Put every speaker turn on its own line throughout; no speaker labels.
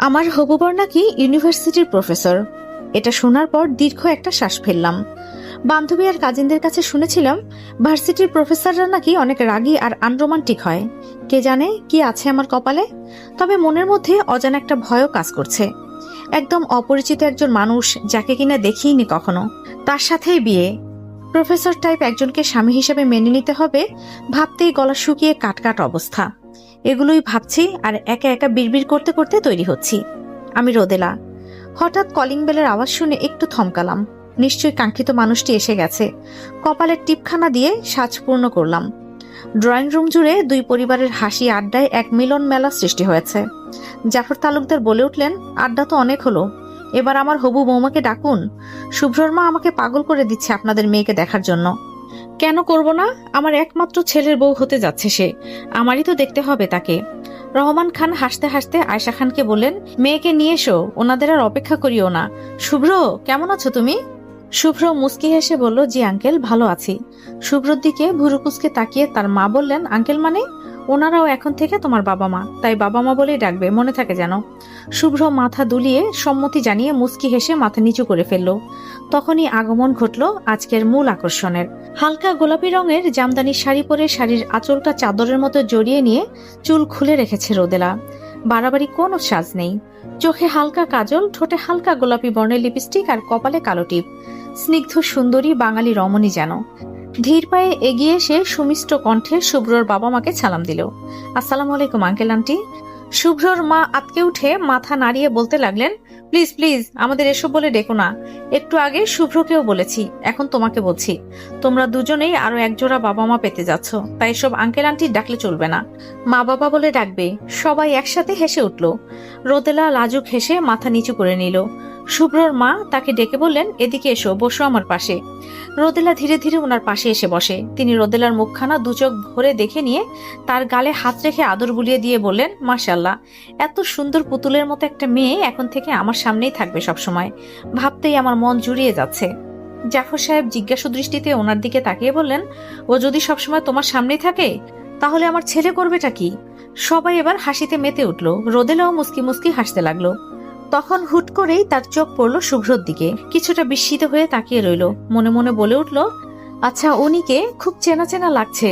আমার হবু বর নাকি ইউনিভার্সিটির প্রফেসর। এটা শোনার পর দীর্ঘ একটা শ্বাস ফেললাম। বান্ধবী আর কাজিনদের কাছে শুনেছিলাম ভার্সিটির প্রফেসররা নাকি অনেক রাগী আর আনরোমান্টিক হয়। কে জানে কি আছে আমার কপালে। তবে মনের মধ্যে অজানা একটা ভয়ও কাজ করছে। একদম অপরিচিত একজন মানুষ, যাকে কিনা দেখিনি কখনো, তার সাথেই বিয়ে। প্রফেসর টাইপ একজনকে স্বামী হিসেবে মেনে নিতে হবে, ভাবতেই গলা শুকিয়ে কাটকাট অবস্থা। এগুলোই ভাবছি আর একা একা বিড়বিড় করতে করতে তৈরি হচ্ছি। আমি রোদেলা। হঠাৎ কলিং বেলের আওয়াজ শুনে একটু থমকালাম। নিশ্চয়ই কাঙ্ক্ষিত মানুষটি এসে গেছে। কপালের টিপখানা দিয়ে সাজ পূর্ণ করলাম। ড্রয়িং রুম জুড়ে দুই পরিবারের হাসি আড্ডায় এক মিলন মেলা সৃষ্টি হয়েছে। জাফর তালুকদার বলে উঠলেন, আড্ডা তো অনেক হলো, এবার আমার হবু বৌমাকে ডাকুন। শুভ্রর মা আমাকে পাগল করে দিচ্ছে আপনাদের মেয়েকে দেখার জন্য। কেন করব না? আমার একমাত্র ছেলের বউ হতে যাচ্ছে সে, আমারই তো দেখতে হবে তাকে। রহমান খান হাসতে হাসতে আয়শা খানকে বললেন, মেয়েকে নিয়ে এসো, ওনাদের আর অপেক্ষা করিও না। শুভ্র, কেমন আছো তুমি? শুভ্র মুস্কি হেসে বলল, জি আঙ্কেল, ভালো আছি। শুভ্রর দিকে ভুরুকুচকে তাকিয়ে তার মা বললেন, আঙ্কেল মানে? ওনারাও এখন থেকে তোমার বাবা মা, তাই বাবা মা বলেই ডাকবে, মনে থাকে যেন। শুভ্র মাথা দুলিয়ে সম্মতি জানিয়ে মুস্কি হেসে মাথা নিচু করে ফেলল। তখনই আগমন ঘটল আজকের মূল আকর্ষণের। হালকা গোলাপি রঙের জামদানি শাড়ি পরে শাড়ির আঁচলটা চাদরের মতো জড়িয়ে নিয়ে চুল খুলে রেখেছে রোদেলা। বাড়াবাড়ি কোনো সাজ নেই। চোখে হালকা কাজল, ঠোঁটে হালকা গোলাপি বর্ণের লিপস্টিক আর কপালে কালো টিপ। স্নিগ্ধ সুন্দরী বাঙালি রমণী যেন। ধীর পায়ে এগিয়ে এসে সুমিষ্ট কণ্ঠে শুভ্রর বাবা মাকে সালাম দিল। আসসালামু আলাইকুম আঙ্কেল আন্টি। শুভ্রর মা আতকে উঠে মাথা নাড়িয়ে বলতে লাগলেন, প্লিজ প্লিজ আমাদের এসব বলে ডেকো না। একটু আগে শুভ্রকেও বলেছি, এখন তোমাকে বলছি। তোমরা দুজনেই আরো একজোড়া বাবা মা পেতে যাচ্ছ, তাই এসব আঙ্কেল আন্টি ডাকলে চলবে না, মা বাবা বলে ডাকবে। সবাই একসাথে হেসে উঠল। রোদেলা লাজুক হেসে মাথা নিচু করে নিল। শুভ্রর মা তাকে ডেকে বললেন, এদিকে এসো, বসো আমার পাশে। রোদেলা ধীরে ধীরে ওনার পাশে এসে বসে। তিনি রোদেলার মুখখানা দুচোখ ভরে দেখে নিয়ে তার গালে হাত রেখে আদর বুলিয়ে দিয়ে বললেন, মাশাআল্লাহ, এত সুন্দর পুতুলের মতো একটা মেয়ে এখন থেকে আমার সামনেই থাকবে সবসময়। ভাবতেই আমার মন জুড়িয়ে যাচ্ছে। জাফর সাহেব জিজ্ঞাসু দৃষ্টিতে ওনার দিকে তাকিয়ে বললেন, ও যদি সবসময় তোমার সামনেই থাকে তাহলে আমার ছেলে করবেটা কি? সবাই এবার হাসিতে মেতে উঠল। রোদেলাও মুস্কি মুস্কি হাসতে লাগলো। তখন হুট করেই তার চোখ পড়ল শুভ্রর দিকে। কিছুটা বিস্মিত হয়ে তাকিয়ে রইল। মনে মনে বলে উঠল, আচ্ছা, উনিকে খুব চেনা চেনা লাগছে।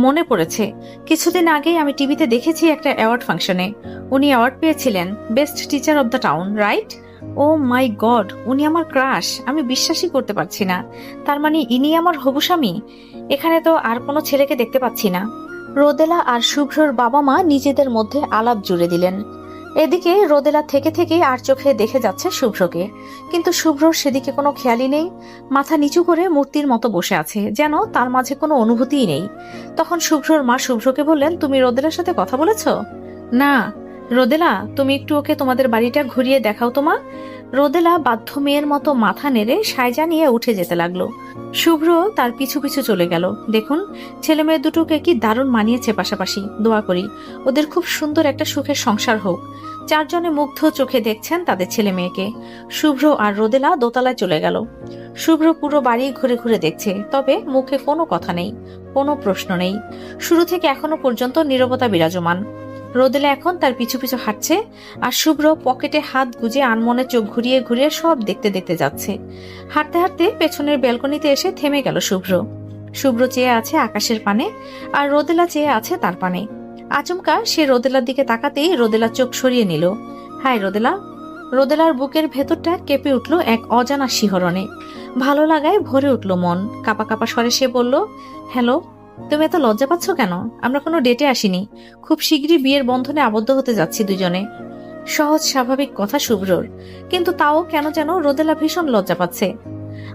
মনে পড়েছে, কিছুদিন আগেই আমি টিভিতে দেখেছি একটা অ্যাওয়ার্ড ফাংশনে। উনি অ্যাওয়ার্ড পেয়েছিলেন best teacher of the town, right? Oh my god, উনি আমার ক্রাশ। আমি বিশ্বাসই করতে পারছি না। তার মানে ইনি আমার হবু স্বামী? এখানে তো আর কোনো ছেলেকে দেখতে পাচ্ছি না। রোদেলা আর শুভ্রর বাবা মা নিজেদের মধ্যে আলাপ জুড়ে দিলেন। এদিকে রোদেলা থেকে থেকে আর চোখে দেখে যাচ্ছে শুভ্রকে, কিন্তু শুভ্রর সেদিকে কোনো খেয়ালই নেই। মাথা নিচু করে মূর্তির মতো বসে আছে, যেন তার মাঝে কোনো অনুভূতিই নেই। তখন শুভ্রর মা শুভ্রকে বললেন, তুমি রোদেলার সাথে কথা বলেছ? না। রোদেলা, তুমি একটু ওকে তোমাদের বাড়িটা ঘুরিয়ে দেখাও তো মা। রোদেলা বাধ্য মেয়ের মতো মাথা নেড়ে সায়জা নিয়ে উঠে যেতে লাগলো। শুভ্র তার পিছু পিছু চলে গেল। দেখুন, ছেলে মেয়ে দুটোকে কি দারুণ মানিয়েছে পাশাপাশি। দোয়া করি ওদের খুব সুন্দর একটা সুখের সংসার হোক। চারজনে মুগ্ধ চোখে দেখছেন তাদের ছেলে মেয়েকে। শুভ্র আর রোদেলা দোতলায় চলে গেল। শুভ্র পুরো বাড়ি ঘুরে ঘুরে দেখছে, তবে মুখে কোনো কথা নেই, কোনো প্রশ্ন নেই। শুরু থেকে এখনো পর্যন্ত নীরবতা বিরাজমান। রোদেলা এখন তার পিছু পিছু হাঁটছে, আর শুভ্র পকেটে হাত গুজে আনমনে চোখ ঘুরিয়ে ঘুরিয়ে সব দেখতে দেখতে যাচ্ছে। হাঁটতে হাঁটতে পেছনের ব্যালকনিতে এসে থেমে গেল শুভ্র। শুভ্র চেয়ে আছে আকাশের পানে, আর রোদেলা চেয়ে আছে তার পানে। আচমকা সে রোদেলার দিকে তাকাতেই রোদেলা চোখ সরিয়ে নিল। হাই রোদেলা। রোদেলার বুকের ভেতরটা কেঁপে উঠল এক অজানা শিহরণে। ভালো লাগায় ভরে উঠল মন। কাপা কাপা স্বরে সে বলল, হ্যালো। তুমি এত লজ্জা পাচ্ছ কেন? আমরা কোনো ডেটে আসিনি, খুব শীঘ্রই বিয়ের বন্ধনে আবদ্ধ হতে যাচ্ছি দুজনে। সহজ স্বাভাবিক কথা শুভ্রর, কিন্তু তাও কেন যেন রোদেলা ভীষণ লজ্জা পাচ্ছে।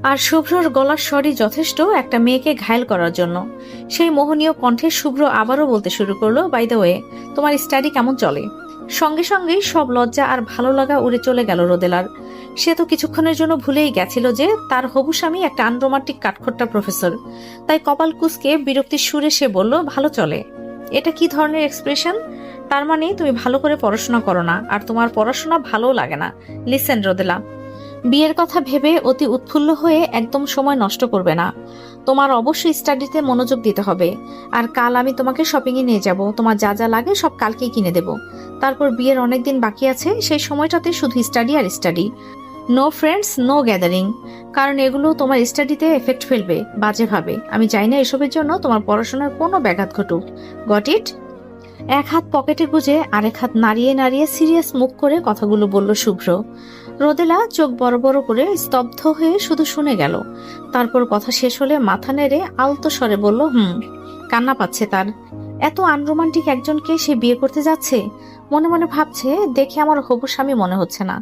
আর শুভ্রর গলার স্বরই যথেষ্ট একটা মেয়েকে ঘায়েল করার জন্য। সেই মোহনীয় কণ্ঠে শুভ্র আবারও বলতে শুরু করলো, বাই দ্য ওয়ে, তোমার স্টাডি কেমন চলে? সঙ্গে সঙ্গেই সব লজ্জা আর ভালো লাগা উড়ে চলে গেল রোদেলার। সে তো কিছুক্ষণের জন্য ভুলেই গেছিল যে তার হবু স্বামী একটা আনরোমান্টিক কাঠখোট্টা প্রফেসর। তাই কপাল কুঁচকে বিরক্তির সুরে সে বলল, ভালো চলে? এটা কি ধরনের এক্সপ্রেশন? তার মানে তুমি ভালো করে পড়াশোনা করো না, আর তোমার পড়াশোনা ভালো লাগে না। লিসেন রোদেলা, বিয়ের কথা ভেবে অতি উৎফুল্ল হয়ে একদম সময় নষ্ট করবে না। তোমার অবশ্যই স্টাডিতে মনোযোগ দিতে হবে। আর কাল আমি তোমাকে শপিংয়ে নিয়ে যাব, তোমার যা যা লাগে সব কালকেই কিনে দেব। তারপর বিয়ের অনেক দিন বাকি আছে, সেই সময়টাতে শুধু স্টাডি আর study. No friends, no gathering, কারণ এগুলো তোমার স্টাডিতে এফেক্ট ফেলবে বাজেভাবে। আমি চাই না এসবের জন্য তোমার পড়াশোনার কোনো ব্যাঘাত ঘটুক। Got it? এক হাত পকেটে গুজে আরেক হাত নাড়িয়ে নাড়িয়ে সিরিয়াস মুখ করে কথাগুলো বলল শুভ্র। রোদেলা চোখ বড় বড় করে স্তব্ধ হয়ে শুধু শুনে গেল। তারপর কথা শেষ হলে মাথা নেড়ে আলতো স্বরে বলল, কান্না পাচ্ছে তার। এত আনরোমান্টিক একজনকে সে বিয়ে করতে যাচ্ছে। মনে মনে ভাবছে, দেখে আমার হবু স্বামী মনে হচ্ছে না,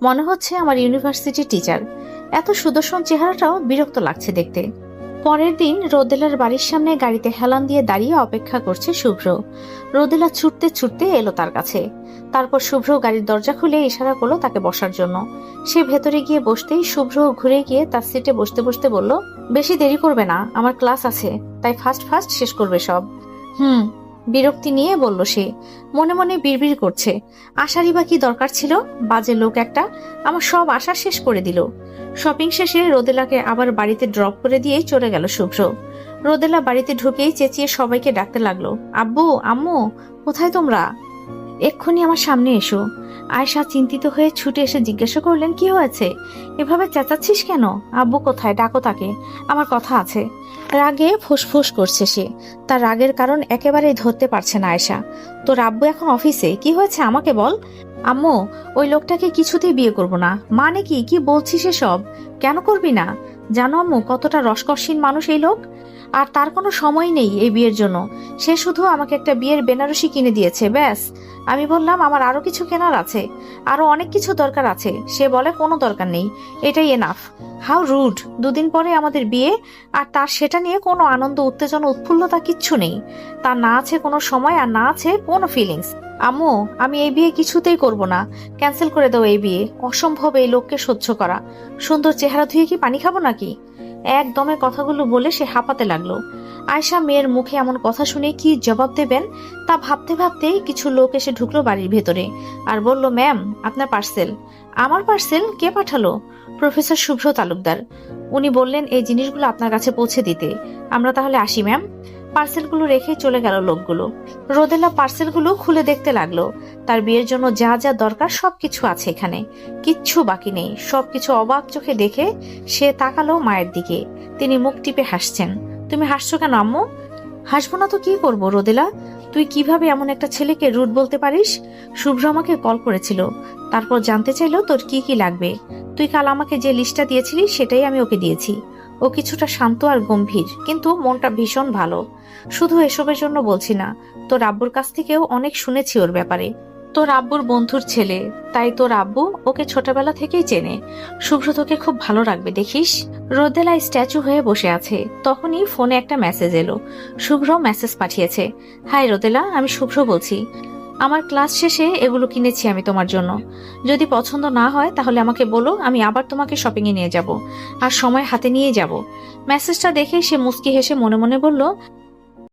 মনে হচ্ছে আমার ইউনিভার্সিটির টিচার। এত সুদর্শন চেহারাটাও বিরক্ত লাগছে দেখতে। পরের দিন রোদেলার বাড়ির সামনে গাড়িতে হেলান দিয়ে দাঁড়িয়ে অপেক্ষা করছে শুভ্র। রোদেলা ছুটতে ছুটতে এলো তার কাছে। তারপর শুভ্র গাড়ির দরজা খুলে ইশারা করলো তাকে বসার জন্য। সে ভেতরে গিয়ে বসতেই শুভ্র ঘুরে গিয়ে তার সিটে বসতে বসতে বলল, বেশি দেরি করবে না, আমার ক্লাস আছে, তাই ফার্স্ট ফার্স্ট শেষ করবে সব। বিরক্তি নিয়ে বলল সে। মনে মনে বিড়বিড় করছে, আসারই বা কি দরকার ছিল, বাজে লোক একটা, আমার সব আশা শেষ করে দিল। শপিং শেষে রোদেলাকে আবার বাড়িতে ড্রপ করে দিয়েই চলে গেল শুভ্র। রোদেলা বাড়িতে ঢুকেই চেঁচিয়ে সবাইকে ডাকতে লাগলো, আব্বু, আম্মু, কোথায় তোমরা? এক্ষুনি আমার সামনে এসো। আয়েশা চিন্তিত হয়ে ছুটে এসে জিজ্ঞাসা করলেন, কি হয়েছে, এভাবে চেঁচাচ্ছিস কেন? আব্বু কোথায়, ডাকো তাকে, আমার কথা আছে। রাগে ফুসফুস করছে সে। তার রাগের কারণ একেবারেই ধরতে পারছে না আয়েশা। তোর আব্বু এখন অফিসে, কি হয়েছে আমাকে বল। আম্মু, ওই লোকটাকে কিছুতেই বিয়ে করব না। মানে কি, কি বলছিস এসব? কেন করবি না? জানো আম্মু, কতটা রসকসীন মানুষ এই লোক। আর তার কোনো সময় নেই এই বিয়ের জন্য। সে শুধু আমাকে একটা বিয়ের বেনারসি কিনে দিয়েছে, ব্যাস। আমি বললাম আমার আরো কিছু কেনার আছে, আরো অনেক কিছু দরকার আছে। সে বলে কোনো দরকার নেই, এটাই এনাফ। How rude! দুদিন পরে আমাদের বিয়ে, আর তার সেটা নিয়ে কোনো আনন্দ, উত্তেজনা, উৎফুল্লতা কিচ্ছু নেই। তার না আছে কোনো সময়, আর না আছে কোনো ফিলিংস। আম্মু, আমি এই বিয়ে কিছুতেই করব না। ক্যান্সেল করে দাও এই বিয়ে। অসম্ভব এই লোককে সহ্য করা। সুন্দর চেহারা ধুয়ে কি পানি খাবো নাকি? একদমে কথাগুলো বলে সে হাঁপাতে লাগলো। আয়শা মেয়ের মুখে এমন কথা শুনে কি জবাব দেবেন তা ভাবতে ভাবতেই কিছু লোক এসে ঢুকলো বাড়ির ভেতরে আর বলল, ম্যাম, আপনার পার্সেল। আমার পার্সেল? কে পাঠালো? প্রফেসর শুভ্র তালুকদার। উনি বললেন এই জিনিসগুলো আপনার কাছে পৌঁছে দিতে। আমরা তাহলে আসি ম্যাম। পার্সেলগুলো রেখে চলে গেল লোকগুলো। রোদেলা পার্সেলগুলো খুলে দেখতে লাগলো। তার বিয়ের জন্য যা যা দরকার সবকিছু আছে এখানে, কিচ্ছু বাকি নেই। সবকিছু অবাক চোখে দেখে সে তাকালো মায়ের দিকে। তিনি মুখ টিপে হাসছেন। তুমি হাসছো কেন আম্মু? হাসবো না তো কি করব রোদেলা? তুই কিভাবে এমন একটা ছেলেকে রুট বলতে পারিস? শুভ্র আমাকে কল করেছিল, তারপর জানতে চাইলো তোর কি কি লাগবে। তুই কাল আমাকে যে লিস্টটা দিয়েছিলি সেটাই আমি ওকে দিয়েছি। ও কিছুটা শান্ত আর গম্ভীর, কিন্তু মনটা ভীষণ ভালো। শুধু এসবের জন্য বলছি না, তোর আব্বুর কাছ থেকেও অনেক শুনেছি ওর ব্যাপারে। তোর আব্বুর বন্ধুর ছেলে, তাই তোর আব্বু ওকে ছোটবেলা থেকেই চেনে। শুভ্র তোকে খুব ভালো রাখবে দেখিস। রোদেলা স্ট্যাচু হয়ে বসে আছে। তখনই ফোনে একটা মেসেজ এলো। শুভ্র মেসেজ পাঠিয়েছে, হাই রোদেলা, আমি শুভ্র বলছি। আমার ক্লাস শেষে এগুলো কিনেছি আমি তোমার জন্য। যদি পছন্দ না হয় তাহলে আমাকে বলো, আমি আবার তোমাকে শপিং এ নিয়ে যাব, আর সময় হাতে নিয়ে যাব। মেসেজটা দেখে সে মুচকি হেসে মনে মনে বলল,